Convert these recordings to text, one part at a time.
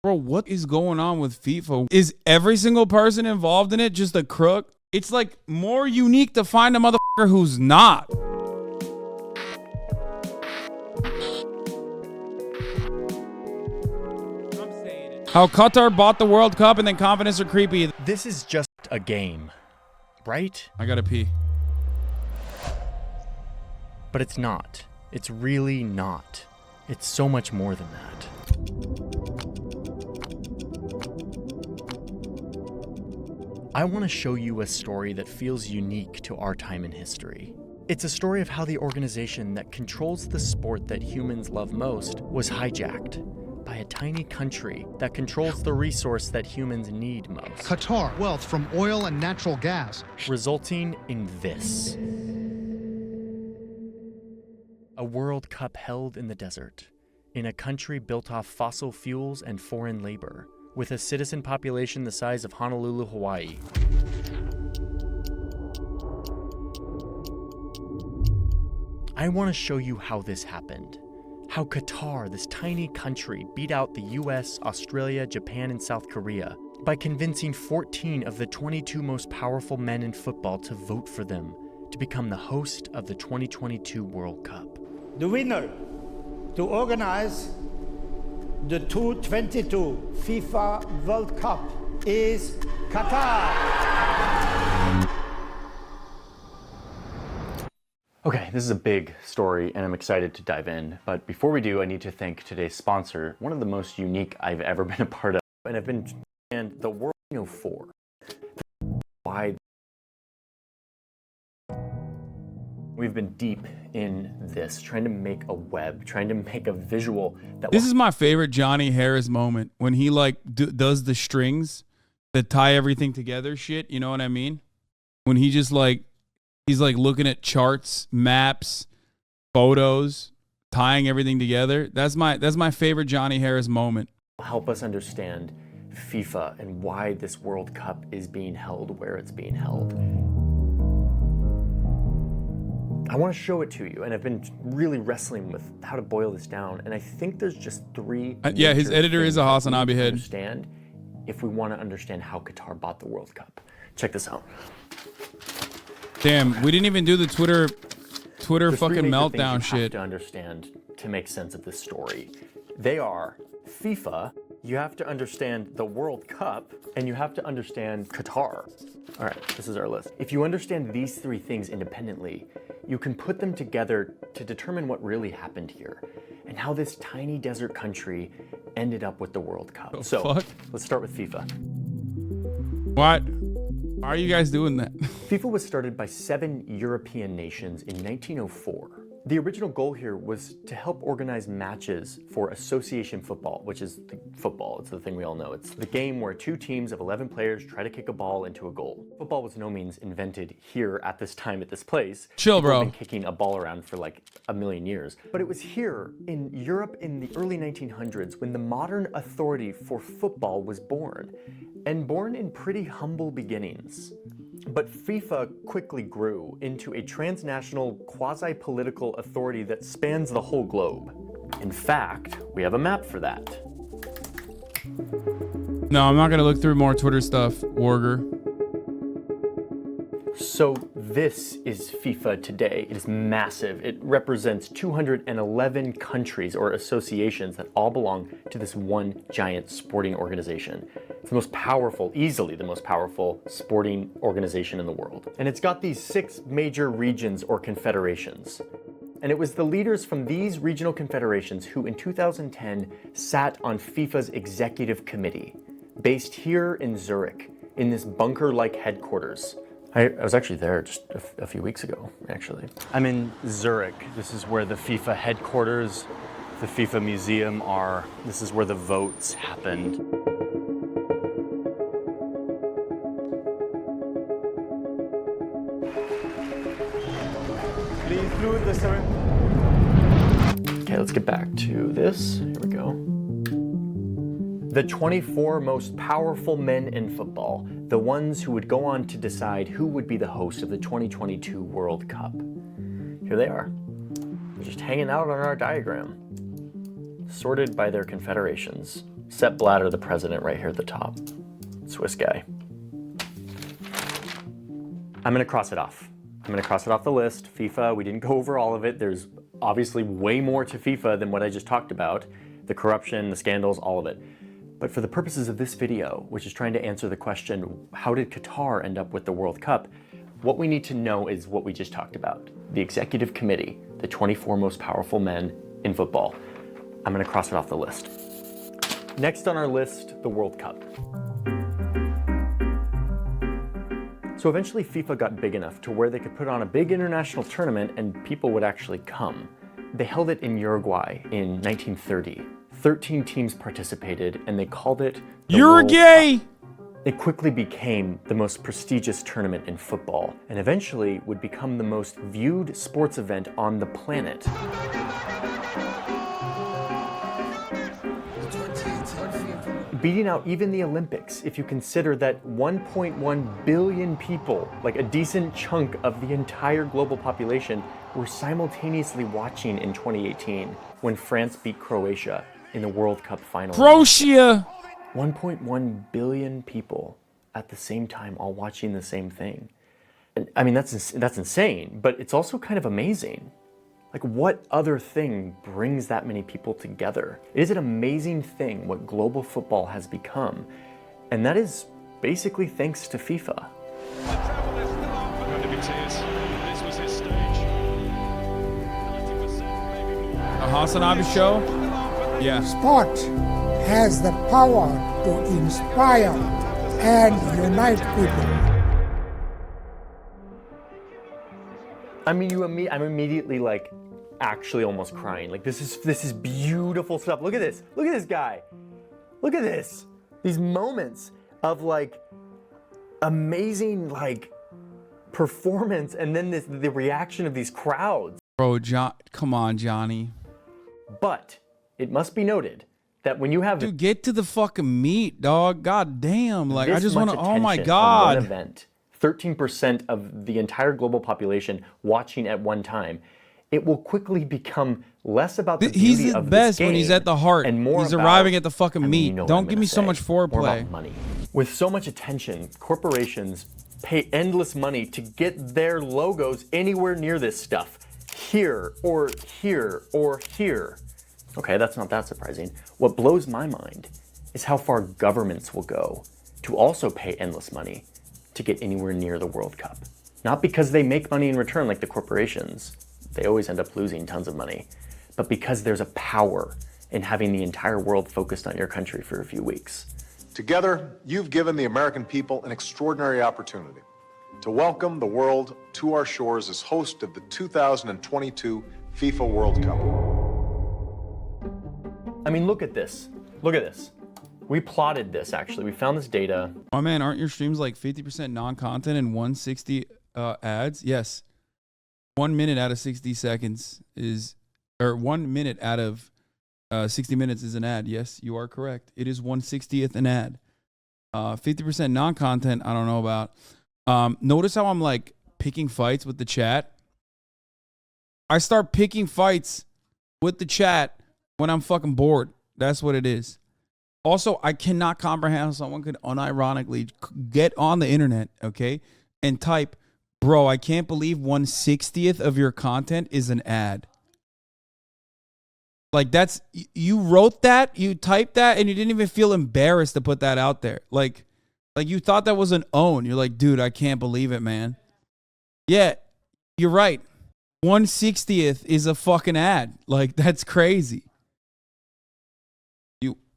Bro, what is going on with FIFA? Is every single person involved in it just a crook? It's like more unique to find a motherfucker who's not. How Qatar bought the World Cup and then confidence are creepy. This is just a game, right? I gotta pee. But it's not. It's really not. It's so much more than that. I want to show you a story that feels unique to our time in history. It's a story of how the organization that controls the sport that humans love most was hijacked by a tiny country that controls the resource that humans need most. Qatar, wealth from oil and natural gas. Resulting in this. A World Cup held in the desert, in a country built off fossil fuels and foreign labor, with a citizen population the size of Honolulu, Hawaii. I want to show you how this happened. How Qatar, this tiny country, beat out the US, Australia, Japan, and South Korea by convincing 14 of the 22 most powerful men in football to vote for them to become the host of the 2022 World Cup. The winner to organize the 2022 FIFA World Cup is Qatar. Okay, this is a big story and I'm excited to dive in, but before we do, I need to thank today's sponsor, one of the most unique I've ever been a part of, and I've been in the World 4. Why? We've been deep in this, trying to make a web, trying to make a visual that. This is my favorite Johnny Harris moment when he like does the strings that tie everything together shit. You know what I mean? When he just like, he's like looking at charts, maps, photos, tying everything together. That's my favorite Johnny Harris moment. Help us understand FIFA and why this World Cup is being held where it's being held. I want to show it to you, and I've been really wrestling with how to boil this down, and I think there's just three. Yeah, his editor is a Hasanabi head. Understand if we want to understand how Qatar bought the World Cup. Check this out. Damn, we didn't even do the Twitter There's fucking three major meltdown things you shit. have to understand to make sense of this story. They are FIFA, you have to understand the World Cup, and you have to understand Qatar. All right, this is our list. If you understand these three things independently, you can put them together to determine what really happened here and how this tiny desert country ended up with the World Cup. Let's start with FIFA. What? Why are you guys doing that? FIFA was started by 7 European nations in 1904. The original goal here was to help organize matches for association football, which is football. It's the thing we all know. It's the game where 2 teams of 11 players try to kick a ball into a goal. Football was no means invented here at this time at this place. Chill, People bro. have been kicking a ball around for like a million years. But it was here in Europe in the early 1900s when the modern authority for football was born, and born in pretty humble beginnings. But FIFA quickly grew into a transnational, quasi-political authority that spans the whole globe. In fact, we have a map for that. No, I'm not gonna look through more Twitter stuff, Warger. So this is FIFA today. It is massive. It represents 211 countries or associations that all belong to this one giant sporting organization. It's the most powerful, easily the most powerful sporting organization in the world. And it's got these 6 major regions or confederations. And it was the leaders from these regional confederations who in 2010 sat on FIFA's executive committee, based here in Zurich, in this bunker-like headquarters. I was actually there just a few weeks ago, actually. I'm in Zurich. This is where the FIFA headquarters, the FIFA museum are. This is where the votes happened. Please do the sir. Okay, let's get back to this. Here we go. The 24 most powerful men in football, the ones who would go on to decide who would be the host of the 2022 World Cup. Here they are. They're just hanging out on our diagram, sorted by their confederations. Sepp Blatter, the president, right here at the top. Swiss guy. I'm gonna cross it off. I'm gonna cross it off the list. FIFA, we didn't go over all of it. There's obviously way more to FIFA than what I just talked about. The corruption, the scandals, all of it. But for the purposes of this video, which is trying to answer the question, how did Qatar end up with the World Cup? What we need to know is what we just talked about. The executive committee, the 24 most powerful men in football. I'm gonna cross it off the list. Next on our list, the World Cup. So eventually FIFA got big enough to where they could put on a big international tournament and people would actually come. They held it in Uruguay in 1930. 13 teams participated and they called it the Uruguay! World Cup. It quickly became the most prestigious tournament in football and eventually would become the most viewed sports event on the planet. Beating out even the Olympics if you consider that 1.1 billion people, like a decent chunk of the entire global population, were simultaneously watching in 2018 when France beat Croatia in the World Cup final. Croatia! 1.1 billion people at the same time all watching the same thing. And, I mean, that's insane, but it's also kind of amazing. Like, what other thing brings that many people together? It is an amazing thing what global football has become, and that is basically thanks to FIFA. A Hasanabi show? Yeah. Sport has the power to inspire and unite people. I mean, I'm immediately like actually almost crying. Like this is beautiful stuff. Look at this. Look at this guy. Look at this. These moments of like amazing like performance and then the reaction of these crowds. Bro, come on, Johnny. But it must be noted that when you have Dude, get to the fucking meat, dog. God damn. Like, I just want to, oh my attention on God. one event, 13% of the entire global population watching at one time, it will quickly become less about the beauty He's the of best this when he's at the heart. and more He's about, arriving at the fucking I mean, meat. you know what Don't I'm give gonna me so say, much more foreplay. about money. With so much attention, corporations pay endless money to get their logos anywhere near this stuff. Here, or here, or here. Okay, that's not that surprising. What blows my mind is how far governments will go to also pay endless money to get anywhere near the World Cup. Not because they make money in return like the corporations. They always end up losing tons of money. But because there's a power in having the entire world focused on your country for a few weeks. Together, you've given the American people an extraordinary opportunity to welcome the world to our shores as host of the 2022 FIFA World Cup. I mean, look at this. Look at this. We plotted this, actually. We found this data. Oh man, aren't your streams like 50% non-content and 160 ads? Yes. 1 minute out of 60 seconds is, or 1 minute out of 60 minutes is an ad. Yes, you are correct. It is 1/60th an ad. 50% non-content, I don't know about. Notice how I'm like picking fights with the chat. I start picking fights with the chat when I'm fucking bored. That's what it is. Also, I cannot comprehend how someone could unironically get on the internet, okay, and type, bro, I can't believe 1/60th of your content is an ad. Like, that's, you wrote that, you typed that, and you didn't even feel embarrassed to put that out there. Like you thought that was an own. You're like, dude, I can't believe it, man. Yeah, you're right. 1/60th is a fucking ad. Like, that's crazy.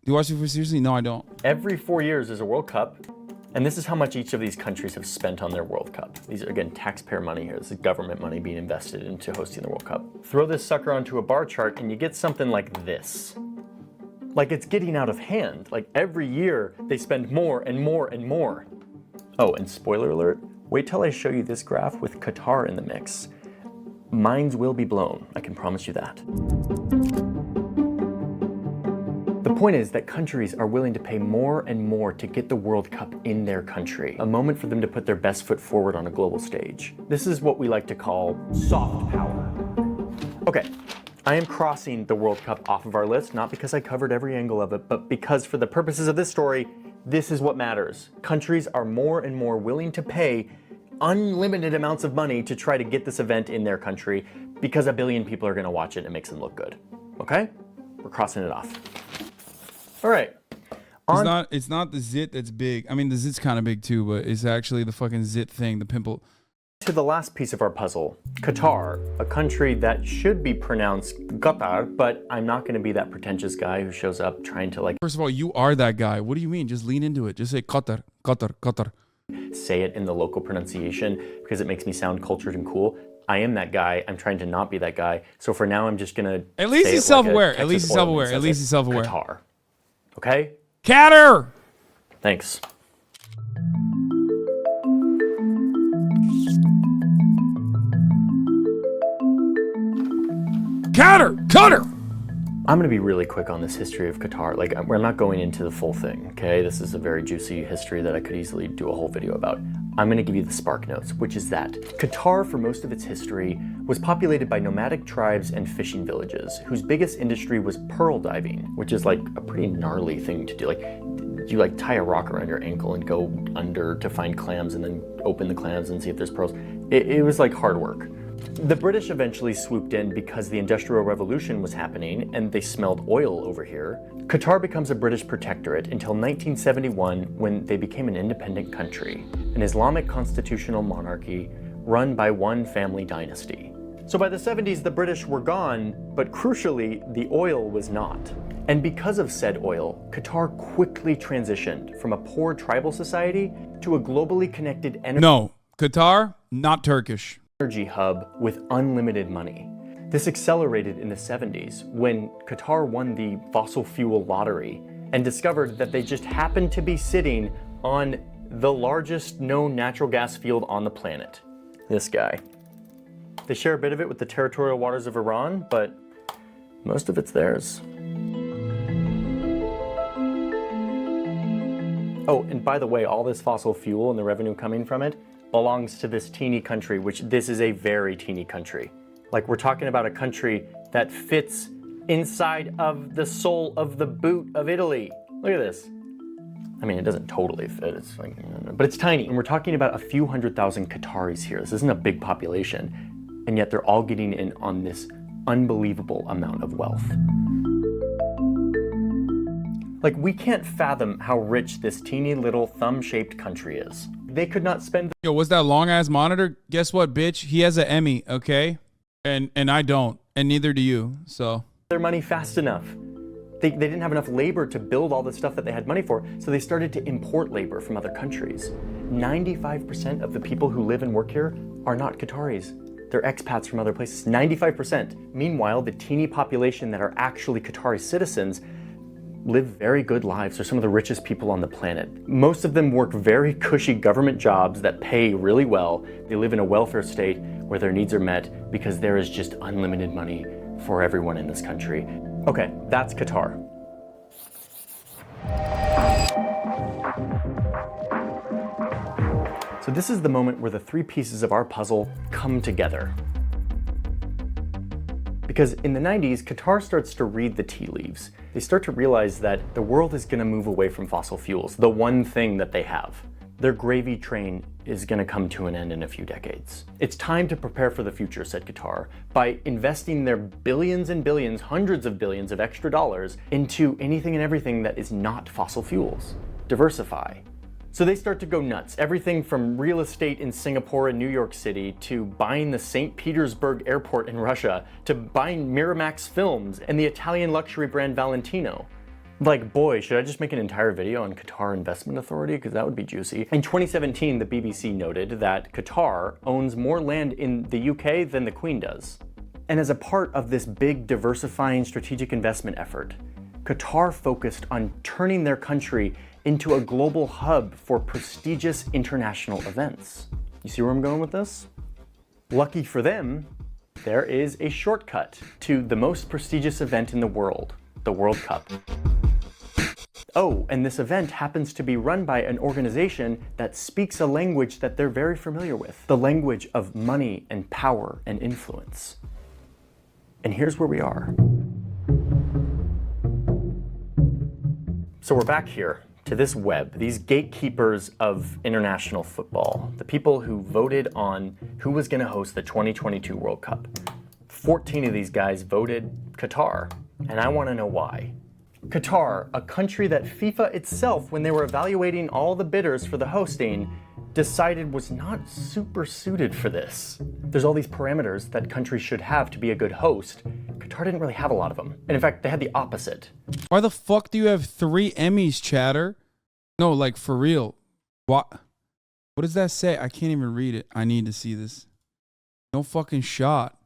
You watch FIFA seriously? No, I don't. Every 4 years is a World Cup, and this is how much each of these countries have spent on their World Cup. These are, again, taxpayer money here. This is government money being invested into hosting the World Cup. Throw this sucker onto a bar chart, and you get something like this. Like, it's getting out of hand. Like, every year, they spend more and more and more. Oh, and spoiler alert, wait till I show you this graph with Qatar in the mix. Minds will be blown, I can promise you that. The point is that countries are willing to pay more and more to get the World Cup in their country, a moment for them to put their best foot forward on a global stage. This is what we like to call soft power. Okay, I am crossing the World Cup off of our list, not because I covered every angle of it, but because for the purposes of this story, this is what matters. Countries are more and more willing to pay unlimited amounts of money to try to get this event in their country because a billion people are gonna watch it and it makes them look good. Okay? We're crossing it off. All right. It's not the zit that's big. I mean, the zit's kind of big too, but it's actually the fucking zit thing, the pimple. To the last piece of our puzzle, Qatar, a country that should be pronounced Qatar, but I'm not going to be that pretentious guy who shows up trying to First of all, you are that guy. What do you mean? Just lean into it. Just say Qatar, Qatar, Qatar. Say it in the local pronunciation because it makes me sound cultured and cool. I am that guy. I'm trying to not be that guy. So for now, I'm just going to At least he's self-aware. At least he's self-aware. At least he's self-aware. Qatar. Okay? Qatar! Thanks. Qatar! I'm going to be really quick on this history of Qatar. We're not going into the full thing, okay? This is a very juicy history that I could easily do a whole video about. I'm going to give you the spark notes, which is that Qatar, for most of its history, was populated by nomadic tribes and fishing villages, whose biggest industry was pearl diving, which is like a pretty gnarly thing to do. You tie a rock around your ankle and go under to find clams and then open the clams and see if there's pearls. It was like hard work. The British eventually swooped in because the Industrial Revolution was happening and they smelled oil over here. Qatar becomes a British protectorate until 1971 when they became an independent country, an Islamic constitutional monarchy run by one family dynasty. So by the 70s, the British were gone, but crucially, the oil was not. And because of said oil, Qatar quickly transitioned from a poor tribal society to a globally connected energy. No, Qatar, not Turkish. Energy hub with unlimited money. This accelerated in the 70s when Qatar won the fossil fuel lottery and discovered that they just happened to be sitting on the largest known natural gas field on the planet. This guy. They share a bit of it with the territorial waters of Iran, but most of it's theirs. Oh, and by the way, all this fossil fuel and the revenue coming from it belongs to this teeny country, which this is a very teeny country. We're talking about a country that fits inside of the sole of the boot of Italy. Look at this. I mean, it doesn't totally fit, but it's tiny. And we're talking about a few 100,000 Qataris here. This isn't a big population, and yet they're all getting in on this unbelievable amount of wealth. We can't fathom how rich this teeny little thumb-shaped country is. They could not spend. Yo, what's that long-ass monitor? Guess what, bitch? He has an Emmy, okay? And I don't, and neither do you, so. Their money fast enough. They didn't have enough labor to build all the stuff that they had money for, so they started to import labor from other countries. 95% of the people who live and work here are not Qataris. They're expats from other places, 95%. Meanwhile, the teeny population that are actually Qatari citizens live very good lives. They're some of the richest people on the planet. Most of them work very cushy government jobs that pay really well. They live in a welfare state where their needs are met because there is just unlimited money for everyone in this country. Okay, that's Qatar. So this is the moment where the three pieces of our puzzle come together. Because in the 90s, Qatar starts to read the tea leaves. They start to realize that the world is going to move away from fossil fuels, the one thing that they have. Their gravy train is going to come to an end in a few decades. It's time to prepare for the future, said Qatar, by investing their billions and billions, hundreds of billions of extra dollars into anything and everything that is not fossil fuels. Diversify. So they start to go nuts. Everything from real estate in Singapore and New York City to buying the St. Petersburg airport in Russia to buying Miramax films and the Italian luxury brand Valentino. Boy, should I just make an entire video on Qatar Investment Authority? Because that would be juicy. In 2017, the BBC noted that Qatar owns more land in the UK than the Queen does. And as a part of this big diversifying strategic investment effort, Qatar focused on turning their country into a global hub for prestigious international events. You see where I'm going with this? Lucky for them, there is a shortcut to the most prestigious event in the world, the World Cup. Oh, and this event happens to be run by an organization that speaks a language that they're very familiar with, the language of money and power and influence. And here's where we are. So we're back here to this web, these gatekeepers of international football, the people who voted on who was going to host the 2022 World Cup. 14 of these guys voted Qatar, and I want to know why. Qatar, a country that FIFA itself, when they were evaluating all the bidders for the hosting, decided was not super suited for this. There's all these parameters that countries should have to be a good host. Qatar didn't really have a lot of them. And in fact, they had the opposite. Why the fuck do you have 3 Emmys, chatter? No, like for real. What does that say? I can't even read it. I need to see this. No fucking shot.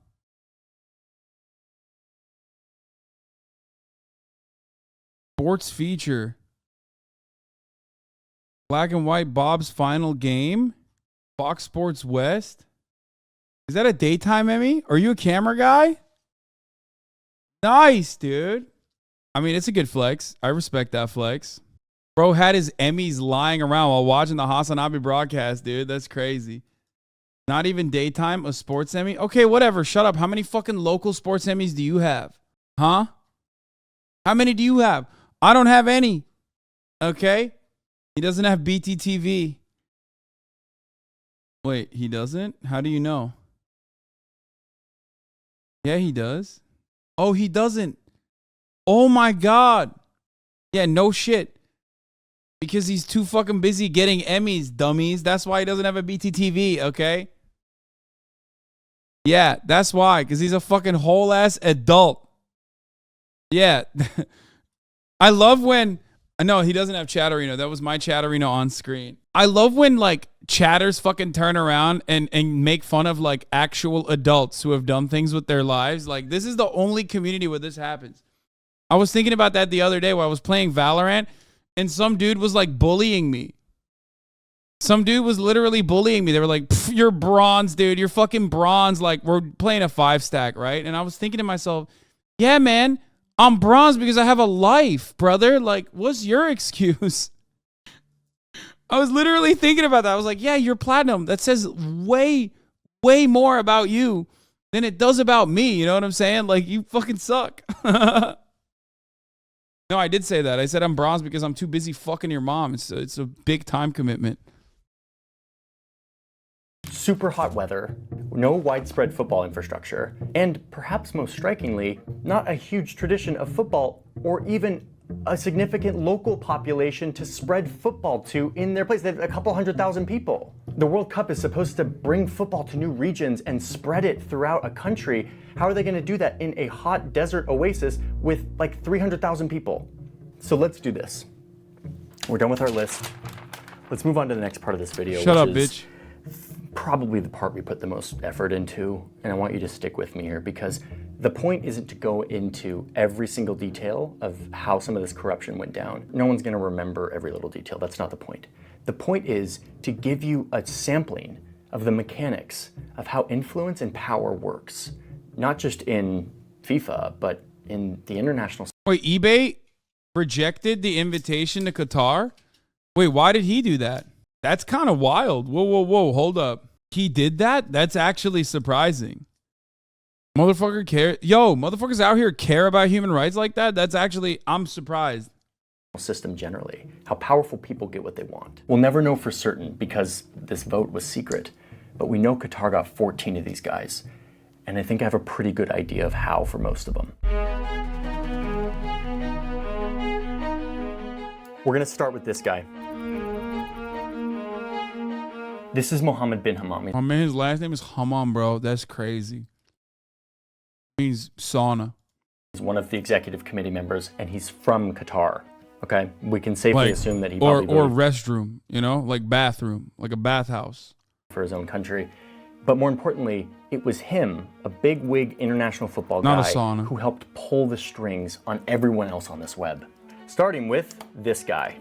Sports feature. Black and white Bob's final game. Fox Sports West. Is that a daytime Emmy? Are you a camera guy? Nice, dude. I mean, it's a good flex. I respect that flex. Bro had his Emmys lying around while watching the Hasanabi broadcast, dude. That's crazy. Not even daytime, a sports Emmy? Okay, whatever. Shut up. How many fucking local sports Emmys do you have? Huh? How many do you have? I don't have any. Okay? He doesn't have BTTV. Wait, he doesn't? How do you know? Yeah, he does. Oh, he doesn't. Oh my God. Yeah, no shit. Because he's too fucking busy getting Emmys, dummies. That's why he doesn't have a BTTV, okay? Yeah, that's why. Because he's a fucking whole ass adult. Yeah. I love when... No, he doesn't have Chatterino. That was my Chatterino on screen. I love when like chatters fucking turn around and make fun of like actual adults who have done things with their lives. Like this is the only community where this happens. I was thinking about that the other day while I was playing Valorant and some dude was like bullying me. Some dude was literally bullying me. They were like, you're bronze, dude. You're fucking bronze. Like we're playing a 5-stack, right? And I was thinking to myself, yeah, man. I'm bronze because I have a life, brother. Like, what's your excuse? I was literally thinking about that. I was like, yeah, you're platinum. That says way, way more about you than it does about me. You know what I'm saying? Like, you fucking suck. No, I did say that. I said I'm bronze because I'm too busy fucking your mom. It's a big time commitment. Super hot weather, no widespread football infrastructure, and perhaps most strikingly, not a huge tradition of football or even a significant local population to spread football to in their place. They have a couple 100,000 people. The World Cup is supposed to bring football to new regions and spread it throughout a country. How are they going to do that in a hot desert oasis with like 300,000 people? So let's do this. We're done with our list. Let's move on to the next part of this video. Shut up, bitch. Probably the part we put the most effort into, and I want you to stick with me here because the point isn't to go into every single detail of how some of this corruption went down. No one's going to remember every little detail. That's not the point. The point is to give you a sampling of the mechanics of how influence and power works, not just in FIFA, but in the international. Wait, eBay rejected the invitation to Qatar? Wait, why did he do that? That's kind of wild. Whoa, hold up. He did that? That's actually surprising. Motherfucker care. Yo, motherfuckers out here care about human rights like that? That's actually, I'm surprised. System generally, how powerful people get what they want. We'll never know for certain because this vote was secret, but we know Qatar got 14 of these guys, and I think I have a pretty good idea of how for most of them. We're gonna start with this guy. This is Mohammed bin Hammam. Oh man, his last name is Hammam, bro. That's crazy. Means sauna. He's one of the executive committee members, and he's from Qatar. Okay, we can safely assume that he probably or restroom, you know, like bathroom, like a bathhouse for his own country. But more importantly, it was him, a big wig international football Not guy, a sauna. who helped pull the strings on everyone else on this web. Starting with this guy.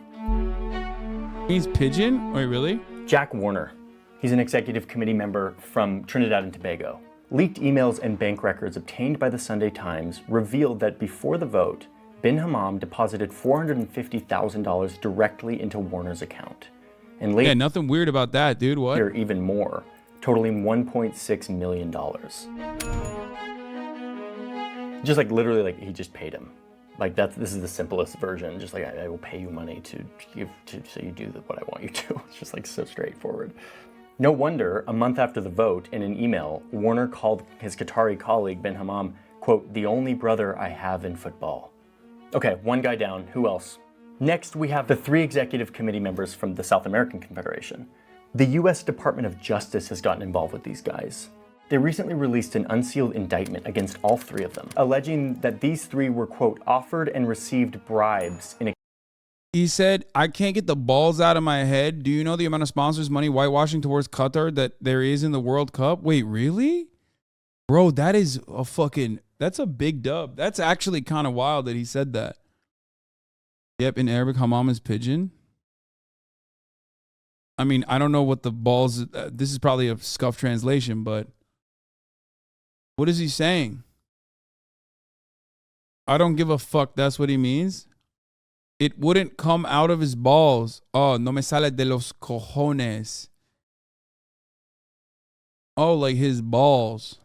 He's pigeon? Wait, really? Jack Warner. He's an executive committee member from Trinidad and Tobago. Leaked emails and bank records obtained by the Sunday Times revealed that before the vote, bin Hammam deposited $450,000 directly into Warner's account. And later, yeah, nothing weird about that, dude. What? Even more, totaling $1.6 million. Just like literally like he just paid him. Like this is the simplest version. Just like I will pay you money to give so you do what I want you to. It's just like so straightforward. No wonder a month after the vote, in an email, Warner called his Qatari colleague Ben Hammam, quote, the only brother I have in football. Okay, one guy down. Who else? Next, we have the 3 executive committee members from the South American Confederation. The US Department of Justice has gotten involved with these guys. They recently released an unsealed indictment against all 3 of them, alleging that these 3 were, quote, offered and received bribes in. He said, I can't get the balls out of my head. Do you know the amount of sponsors money whitewashing towards Qatar that there is in the World Cup? Wait, really? Bro, that is that's a big dub. That's actually kind of wild that he said that. Yep, in Arabic, Hammam is pigeon. I mean, I don't know what the balls, this is probably a scuff translation, but what is he saying? I don't give a fuck. That's what he means. It wouldn't come out of his balls. Oh, no me sale de los cojones. Oh, like his balls.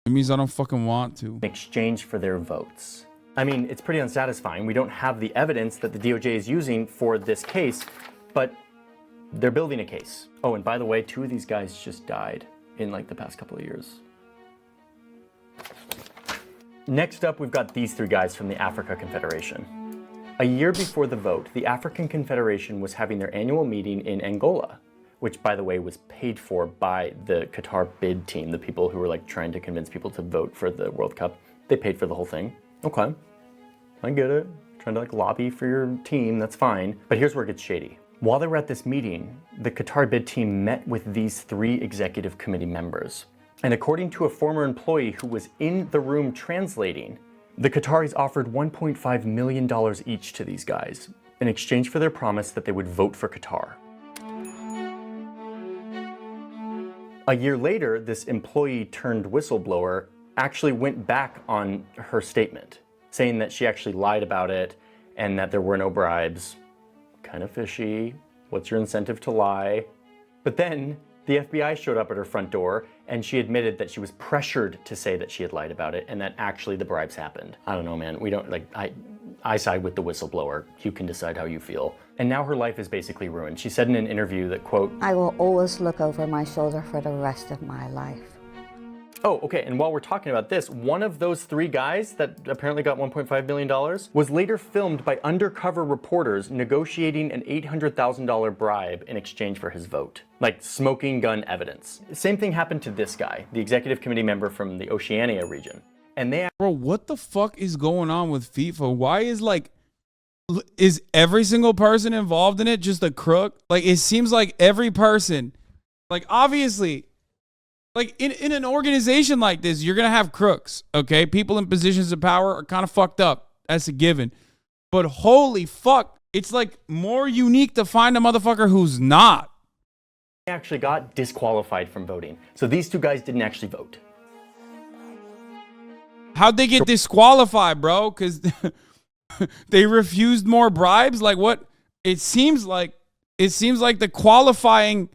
It means I don't fucking want to. In exchange for their votes. I mean, it's pretty unsatisfying. We don't have the evidence that the DOJ is using for this case, but they're building a case. Oh, and by the way, 2 of these guys just died in like the past couple of years. Next up, we've got these 3 guys from the Africa Confederation. A year before the vote, the African Confederation was having their annual meeting in Angola, which, by the way, was paid for by the Qatar bid team, the people who were like trying to convince people to vote for the World Cup. They paid for the whole thing. Okay, I get it. Trying to like lobby for your team, that's fine. But here's where it gets shady. While they were at this meeting, the Qatar bid team met with these 3 executive committee members. And according to a former employee who was in the room translating, the Qataris offered $1.5 million each to these guys in exchange for their promise that they would vote for Qatar. A year later, this employee turned whistleblower actually went back on her statement, saying that she actually lied about it and that there were no bribes. Kind of fishy. What's your incentive to lie? But then the FBI showed up at her front door and she admitted that she was pressured to say that she had lied about it and that actually the bribes happened. I don't know, man. We don't like, I side with the whistleblower. You can decide how you feel. And now her life is basically ruined. She said in an interview that, quote, I will always look over my shoulder for the rest of my life. Oh, okay, and while we're talking about this, one of those 3 guys that apparently got $1.5 million was later filmed by undercover reporters negotiating an $800,000 bribe in exchange for his vote. Like smoking gun evidence. Same thing happened to this guy, the executive committee member from the Oceania region. And they... Bro, what the fuck is going on with FIFA? Why is every single person involved in it just a crook? Like, it seems like every person, like, obviously... Like, in an organization like this, you're going to have crooks, okay? People in positions of power are kind of fucked up. That's a given. But holy fuck, it's, like, more unique to find a motherfucker who's not. They actually got disqualified from voting. So these 2 guys didn't actually vote. How'd they get disqualified, bro? Because they refused more bribes? Like, what? It seems like the qualifying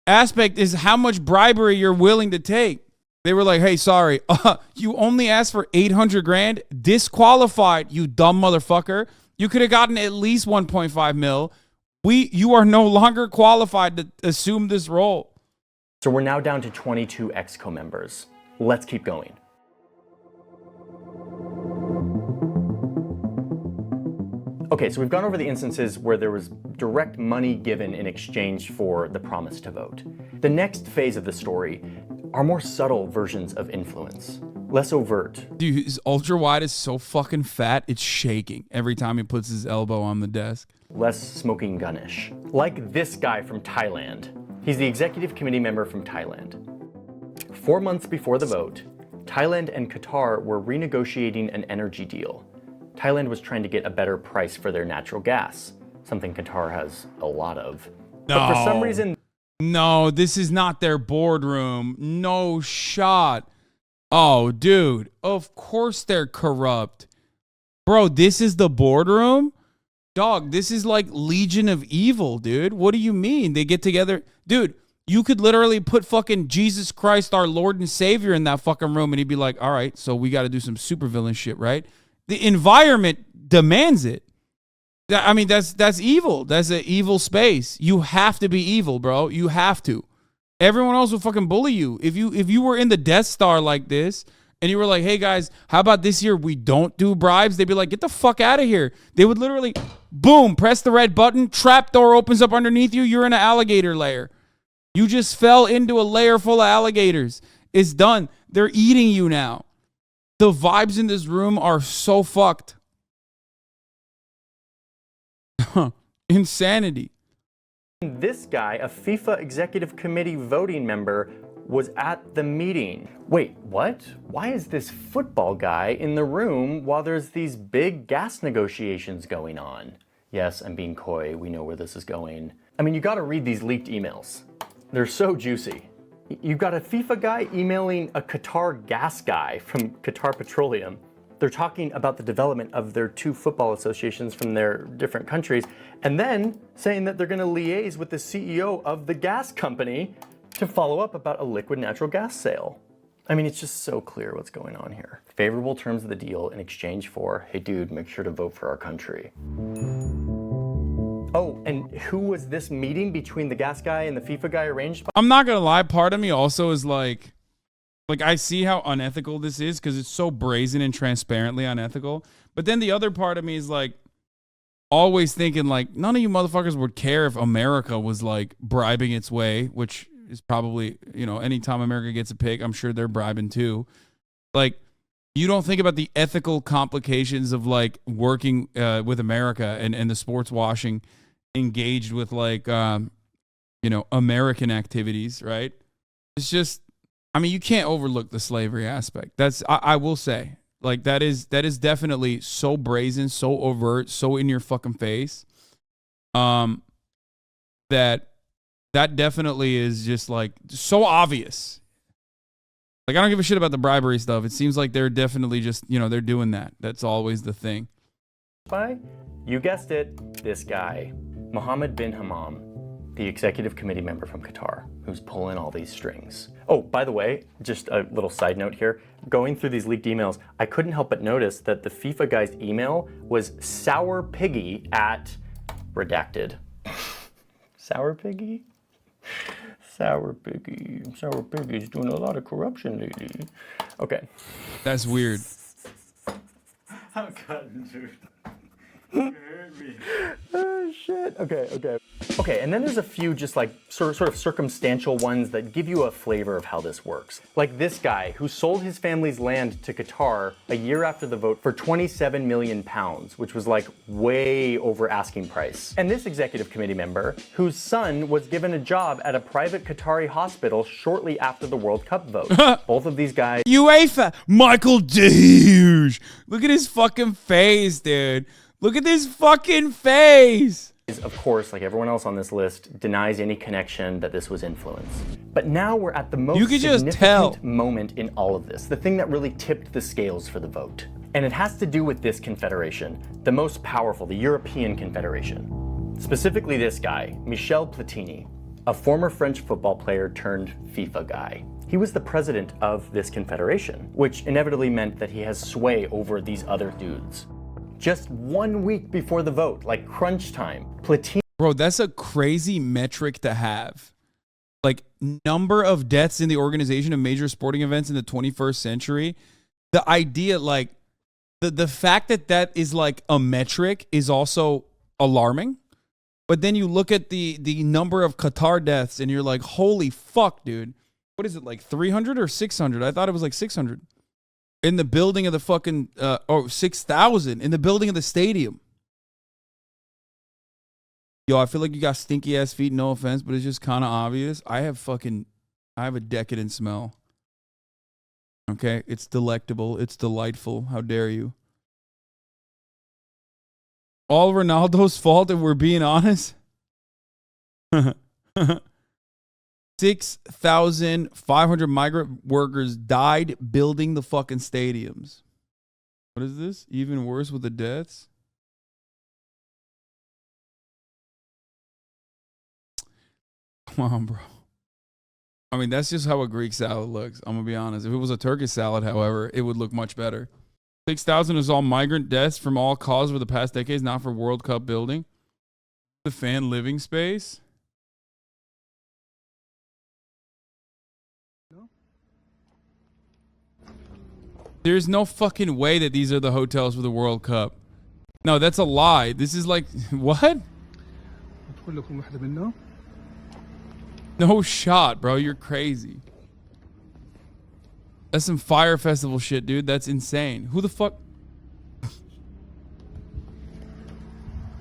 aspect is how much bribery you're willing to take. They were like, hey, sorry, you only asked for 800 grand, disqualified, you dumb motherfucker. You could have gotten at least 1.5 mil. You are no longer qualified to assume this role. So we're now down to 22 EXCO members. Let's keep going. Okay, so we've gone over the instances where there was direct money given in exchange for the promise to vote. The next phase of the story are more subtle versions of influence, less overt. Dude, his ultra wide is so fucking fat, it's shaking every time he puts his elbow on the desk. Less smoking gun-ish. Like this guy from Thailand. He's the executive committee member from Thailand. 4 months before the vote, Thailand and Qatar were renegotiating an energy deal. Thailand was trying to get a better price for their natural gas, something Qatar has a lot of. No. But for some reason... No, this is not their boardroom. No shot. Oh, dude. Of course they're corrupt. Bro, this is the boardroom? Dog, this is like Legion of Evil, dude. What do you mean? They get together. Dude, You could literally put fucking Jesus Christ, our Lord and Savior, in that fucking room, and he'd be like, all right, so we got to do some supervillain shit, right? The environment demands it. I mean, that's evil. That's an evil space. You have to be evil, bro. You have to. Everyone else will fucking bully you. If you were in the Death Star like this, and you were like, hey guys, how about this year we don't do bribes? They'd be like, get the fuck out of here. They would literally, boom, press the red button, trap door opens up underneath you, you're in an alligator lair. You just fell into a layer full of alligators. It's done. They're eating you now. The vibes in this room are so fucked. Insanity. This guy, a FIFA executive committee voting member, was at the meeting. Wait, what? Why is this football guy in the room while there's these big gas negotiations going on? Yes, I'm being coy. We know where this is going. I mean, you gotta read these leaked emails. They're so juicy. You've got a FIFA guy emailing a Qatar gas guy from Qatar Petroleum. They're talking about the development of their two football associations from their different countries, and then saying that they're gonna liaise with the CEO of the gas company to follow up about a liquid natural gas sale. I mean, it's just so clear what's going on here. Favorable terms of the deal in exchange for, hey dude, make sure to vote for our country. Oh, and who was this meeting between the gas guy and the FIFA guy arranged by? I'm not gonna lie, part of me also is like I see how unethical this is because it's so brazen and transparently unethical. But then the other part of me is like always thinking like none of you motherfuckers would care if America was like bribing its way, which is probably, you know, anytime America gets a pick, I'm sure they're bribing too. Like, you don't think about the ethical complications of like working with America and the sports washing engaged with like, you know, American activities, right? It's just, I mean, you can't overlook the slavery aspect. That's, I will say, like that is definitely so brazen, so overt, so in your fucking face. That definitely is just like so obvious. Like, I don't give a shit about the bribery stuff. It seems like they're definitely just, you know, they're doing that. That's always the thing. By, you guessed it, this guy, Mohammed bin Hammam, the executive committee member from Qatar, who's pulling all these strings. Oh, by the way, just a little side note here. Going through these leaked emails, I couldn't help but notice that the FIFA guy's email was sour piggy at redacted. Sour piggy? Sour piggy's doing a lot of corruption lately. Okay. That's weird. I'm cutting, dude. You hurt me. Oh, shit. Okay, and then there's a few just like sort of circumstantial ones that give you a flavor of how this works. Like this guy who sold his family's land to Qatar a year after the vote for 27 million pounds, which was like way over asking price. And this executive committee member whose son was given a job at a private Qatari hospital shortly after the World Cup vote. Both of these guys. UEFA, Michael Douche. Look at his fucking face, dude. Look at this fucking face. Of course, like everyone else on this list, denies any connection that this was influence. But now we're at the most significant moment in all of this, the thing that really tipped the scales for the vote. And it has to do with this confederation, the most powerful, the European Confederation. Specifically this guy, Michel Platini, a former French football player turned FIFA guy. He was the president of this confederation, which inevitably meant that he has sway over these other dudes. Just 1 week before the vote, like crunch time, Platini. Bro, that's a crazy metric to have. Like, number of deaths in the organization of major sporting events in the 21st century. The idea, like, the fact that that is like a metric is also alarming. But then you look at the number of Qatar deaths and you're like, holy fuck, dude. What is it, like 300 or 600? I thought it was like 600. In the building of the fucking, 6,000 in the building of the stadium. Yo, I feel like you got stinky ass feet, no offense, but it's just kind of obvious. I have a decadent smell. Okay? It's delectable. It's delightful. How dare you? All Ronaldo's fault if we're being honest? 6,500 migrant workers died building the fucking stadiums. What is this? Even worse with the deaths? Come on, bro. I mean, that's just how a Greek salad looks. I'm going to be honest. If it was a Turkish salad, however, it would look much better. 6,000 is all migrant deaths from all causes over the past decades, not for World Cup building. The fan living space. There's no fucking way that these are the hotels for the World Cup. No, that's a lie. This is like, what? No shot, bro. You're crazy. That's some Fire Festival shit, dude. That's insane. Who the fuck?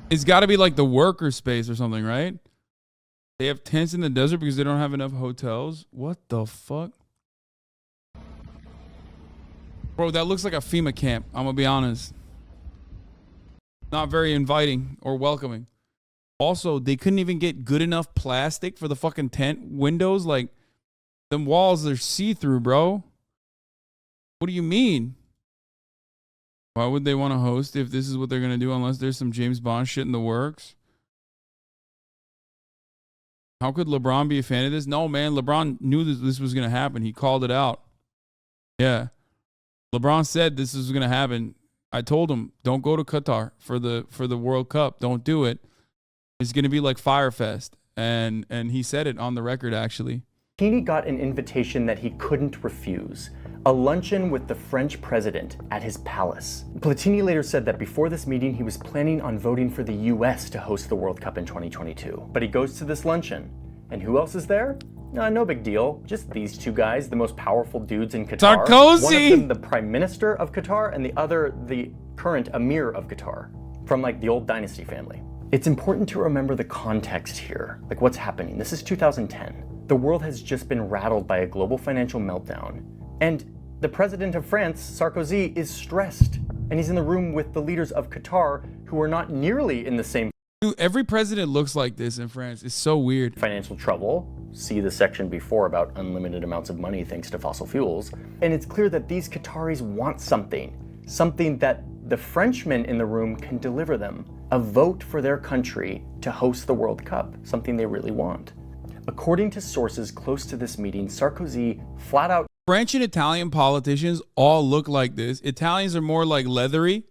It's got to be like the worker space or something, right? They have tents in the desert because they don't have enough hotels. What the fuck? Bro, that looks like a FEMA camp. I'm going to be honest. Not very inviting or welcoming. Also, they couldn't even get good enough plastic for the fucking tent windows. Like, them walls are see-through, bro. What do you mean? Why would they want to host if this is what they're going to do unless there's some James Bond shit in the works? How could LeBron be a fan of this? No, man. LeBron knew that this was going to happen. He called it out. Yeah. LeBron said this is going to happen. I told him, don't go to Qatar for the World Cup. Don't do it. It's going to be like Firefest. And he said it on the record, actually. Platini got an invitation that he couldn't refuse. A luncheon with the French president at his palace. Platini later said that before this meeting, he was planning on voting for the US to host the World Cup in 2022. But he goes to this luncheon. And who else is there? No big deal. Just these two guys, the most powerful dudes in Qatar. Sarkozy! One of them, the prime minister of Qatar, and the other, the current emir of Qatar. From like the old dynasty family. It's important to remember the context here. Like what's happening. This is 2010. The world has just been rattled by a global financial meltdown. And the president of France, Sarkozy, is stressed. And he's in the room with the leaders of Qatar who are not nearly in the same Dude, every president looks like this in France. It's so weird. Financial trouble. See the section before about unlimited amounts of money thanks to fossil fuels. And it's clear that these Qataris want something that the Frenchmen in the room can deliver them. A vote for their country to host the World Cup, something they really want. According to sources close to this meeting, Sarkozy flat out. French and Italian politicians all look like this. Italians are more like leathery,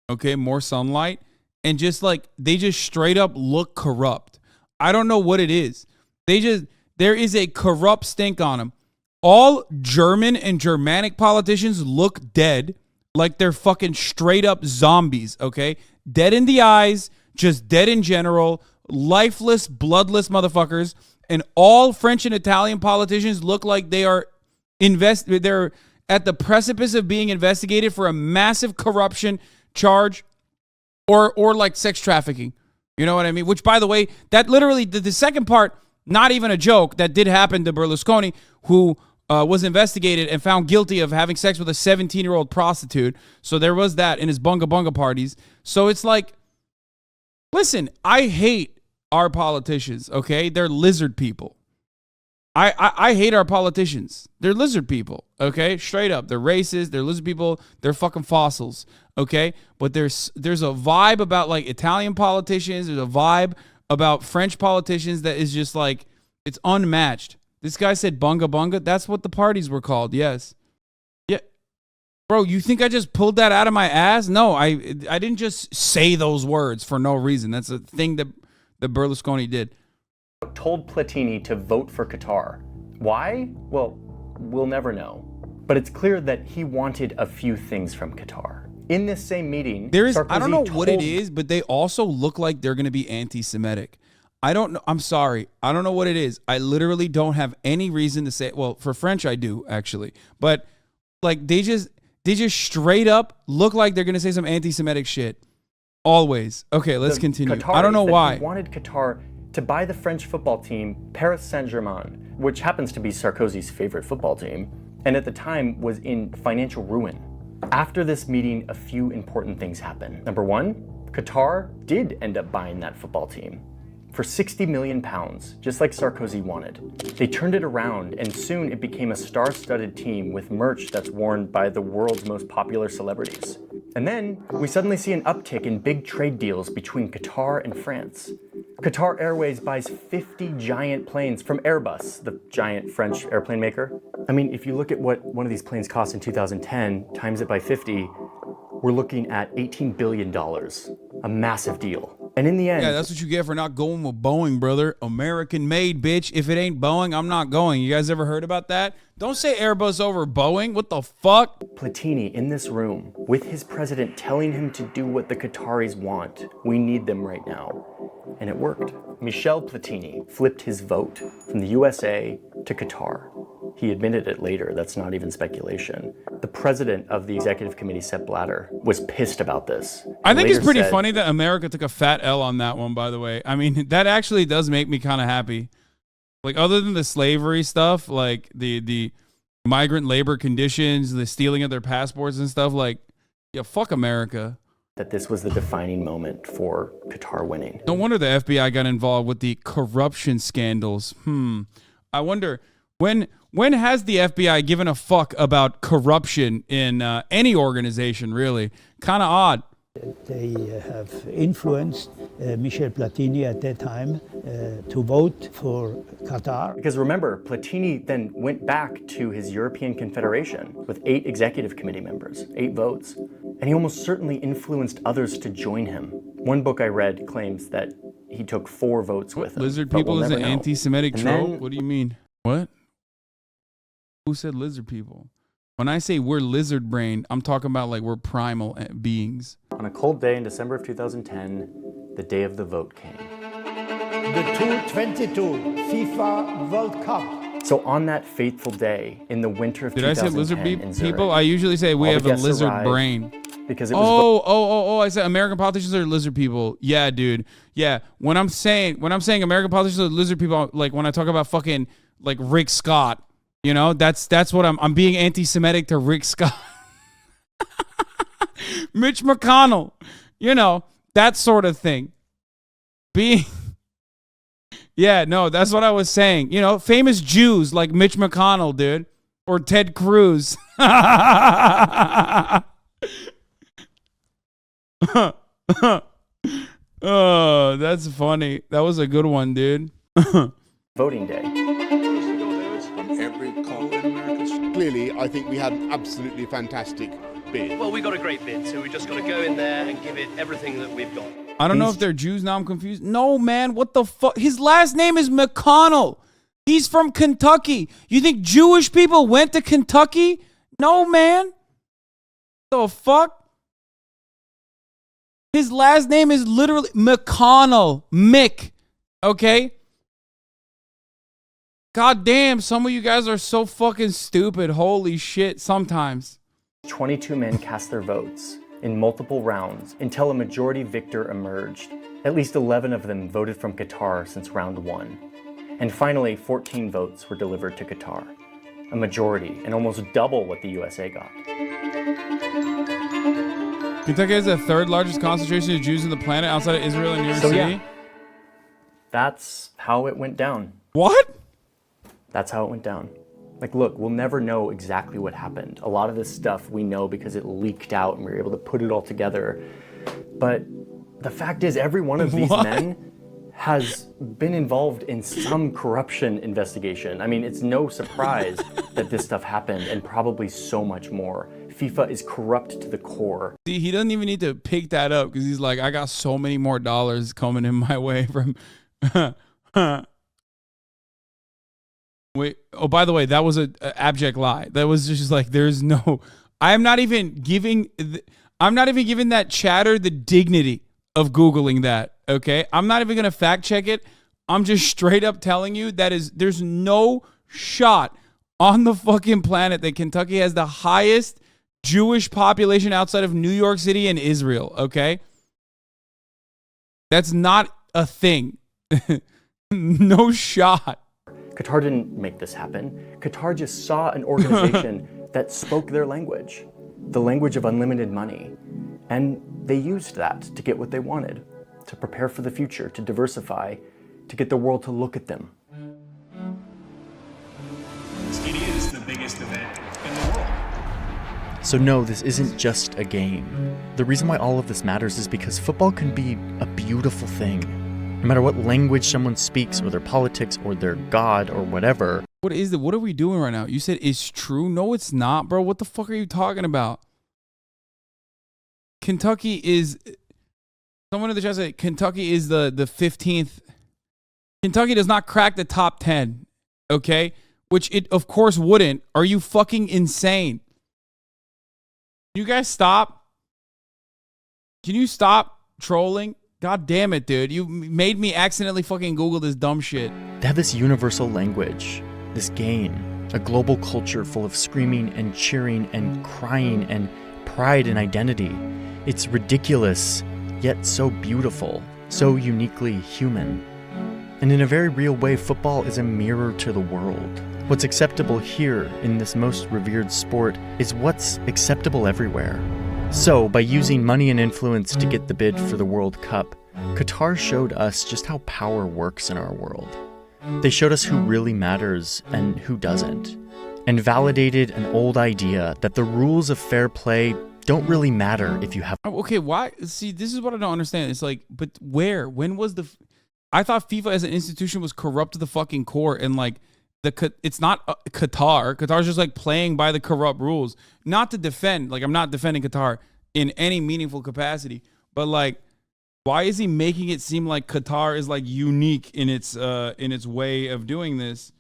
okay, more sunlight, and just like they just straight up look corrupt. I don't know what it is. There is a corrupt stink on them. All German and Germanic politicians look dead, like they're fucking straight up zombies, okay? Dead in the eyes, just dead in general, lifeless, bloodless motherfuckers. And all French and Italian politicians look like they are they're at the precipice of being investigated for a massive corruption charge or like sex trafficking. You know what I mean? Which, by the way, that literally, the second part, not even a joke, that did happen to Berlusconi, who was investigated and found guilty of having sex with a 17-year-old prostitute. So there was that in his bunga bunga parties. So it's like, listen, I hate our politicians, okay? They're lizard people. I hate our politicians. They're lizard people, okay? Straight up. They're racist. They're lizard people. They're fucking fossils, okay? But there's a vibe about like Italian politicians. There's a vibe about French politicians that is just like, it's unmatched. This guy said bunga bunga. That's what the parties were called, yes. Yeah. Bro, you think I just pulled that out of my ass? No, I didn't just say those words for no reason. That's a thing that Berlusconi did. Told Platini to vote for Qatar. Why? Well, we'll never know. But it's clear that he wanted a few things from Qatar. In this same meeting, I don't know what it is, but they also look like they're going to be anti-Semitic. I don't know. I'm sorry. I don't know what it is. I literally don't have any reason to say, well, for French, I do actually, but like they just straight up look like they're going to say some anti-Semitic shit. Always. Okay, let's continue. I don't know why. He wanted Qatar to buy the French football team, Paris Saint-Germain, which happens to be Sarkozy's favorite football team, and at the time was in financial ruin. After this meeting, a few important things happened. Number one, Qatar did end up buying that football team for 60 million pounds, just like Sarkozy wanted. They turned it around, and soon it became a star-studded team with merch that's worn by the world's most popular celebrities. And then we suddenly see an uptick in big trade deals between Qatar and France. Qatar Airways buys 50 giant planes from Airbus, the giant French airplane maker. I mean, if you look at what one of these planes cost in 2010, times it by 50, we're looking at $18 billion, a massive deal. And in the end... Yeah, that's what you get for not going with Boeing, brother. American made, bitch. If it ain't Boeing, I'm not going. You guys ever heard about that? Don't say Airbus over Boeing. What the fuck? Platini in this room with his president telling him to do what the Qataris want. We need them right now. And it worked. Michel Platini flipped his vote from the USA to Qatar. He admitted it later, that's not even speculation. The president of the executive committee, Sepp Blatter, was pissed about this. I think it's pretty funny that America took a fat L on that one, by the way. I mean, that actually does make me kind of happy. Like, other than the slavery stuff, like the migrant labor conditions, the stealing of their passports and stuff, like, yeah, fuck America. That this was the defining moment for Qatar winning. No wonder the FBI got involved with the corruption scandals. I wonder, when has the FBI given a fuck about corruption in any organization, really? Kind of odd. They have influenced Michel Platini at that time to vote for Qatar. Because remember, Platini then went back to his European Confederation with 8 executive committee members, 8 votes, and he almost certainly influenced others to join him. One book I read claims that he took 4 votes with him. Lizard people is an anti-Semitic trope? What do you mean? What? Who said lizard people? When I say we're lizard brain, I'm talking about like we're primal beings. On a cold day in December of 2010, the day of the vote came. The 2022 FIFA World Cup. So on that fateful day in the winter of 2010 Did I say lizard in Zurich, people? I usually say we have a lizard brain. Because it was I said American politicians are lizard people. Yeah, dude. Yeah. When I'm saying American politicians are lizard people, like when I talk about fucking like Rick Scott, you know, that's what I'm being anti-Semitic to Rick Scott. Mitch McConnell, you know, that sort of thing. Yeah, no, that's what I was saying. You know, famous Jews like Mitch McConnell, dude, or Ted Cruz. Oh, that's funny. That was a good one, dude. Voting day. Clearly, I think we had an absolutely fantastic bid. Well, we got a great bid, so we just got to go in there and give it everything that we've got. I don't know if they're Jews now. I'm confused. No, man. What the fuck? His last name is McConnell. He's from Kentucky. You think Jewish people went to Kentucky? No, man. The fuck? His last name is literally McConnell. Mick. Okay? God damn, some of you guys are so fucking stupid. Holy shit, sometimes. 22 men cast their votes in multiple rounds until a majority victor emerged. At least 11 of them voted from Qatar since round 1. And finally, 14 votes were delivered to Qatar. A majority, and almost double what the USA got. Kentucky has the 3rd largest concentration of Jews on the planet outside of Israel and New York City? Yeah, that's how it went down. What? That's how it went down. Like, look, we'll never know exactly what happened. A lot of this stuff we know because it leaked out and we were able to put it all together. But the fact is, every one of these men has been involved in some corruption investigation. I mean, it's no surprise that this stuff happened, and probably so much more. FIFA is corrupt to the core. See, he doesn't even need to pick that up because he's like, I got so many more dollars coming in my way from... Wait, oh, by the way, that was an abject lie. That was just like, there's no... I'm not even giving that chatter the dignity of Googling that, okay? I'm not even going to fact check it. I'm just straight up telling you there's no shot on the fucking planet that Kentucky has the highest Jewish population outside of New York City and Israel, okay? That's not a thing. No shot. Qatar didn't make this happen. Qatar just saw an organization that spoke their language, the language of unlimited money. And they used that to get what they wanted, to prepare for the future, to diversify, to get the world to look at them. It is the biggest event in the world. So no, this isn't just a game. The reason why all of this matters is because football can be a beautiful thing. No matter what language someone speaks, or their politics, or their god, or whatever. What is it? What are we doing right now? You said it's true? No, it's not, bro. What the fuck are you talking about? Kentucky is... Someone in the chat said Kentucky is the 15th. Kentucky does not crack the top 10, okay? Which it, of course, wouldn't. Are you fucking insane? You guys stop? Can you stop trolling? God damn it, dude. You made me accidentally fucking Google this dumb shit. They have this universal language, this game, a global culture full of screaming and cheering and crying and pride and identity. It's ridiculous, yet so beautiful, so uniquely human. And in a very real way, football is a mirror to the world. What's acceptable here in this most revered sport is what's acceptable everywhere. So, by using money and influence to get the bid for the World Cup, Qatar showed us just how power works in our world. They showed us who really matters and who doesn't, and validated an old idea that the rules of fair play don't really matter if you have... Okay, why? See, this is what I don't understand. It's like, but where? When was the... I thought FIFA as an institution was corrupt to the fucking core, and like, it's not Qatar. Qatar's just like playing by the corrupt rules. Not to defend, like I'm not defending Qatar in any meaningful capacity, but like, why is he making it seem like Qatar is like unique in its way of doing this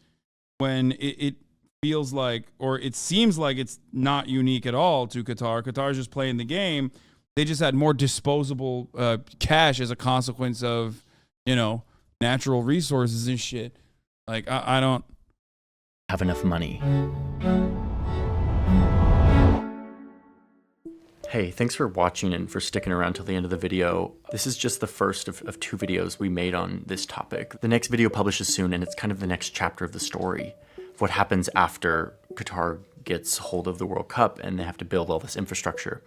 when it feels like, or it seems like it's not unique at all to Qatar. Qatar's just playing the game. They just had more disposable cash as a consequence of, you know, natural resources and shit. Like, I don't have enough money. Hey, thanks for watching and for sticking around till the end of the video. This is just the first of 2 videos we made on this topic. The next video publishes soon, and it's kind of the next chapter of the story of what happens after Qatar gets hold of the World Cup and they have to build all this infrastructure.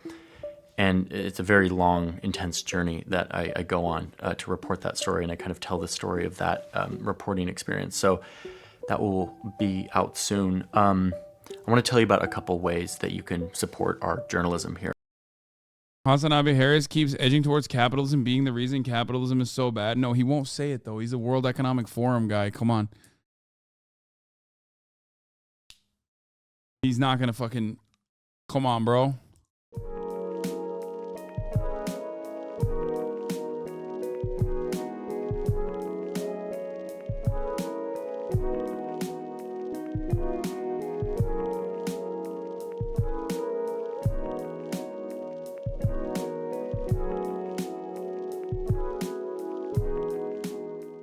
And it's a very long, intense journey that I go on to report that story, and I kind of tell the story of that reporting experience. So that will be out soon. I want to tell you about a couple ways that you can support our journalism here. Hasanabi Harris keeps edging towards capitalism being the reason capitalism is so bad. No, he won't say it, though. He's a World Economic Forum guy. Come on. He's not going to fucking... Come on, bro.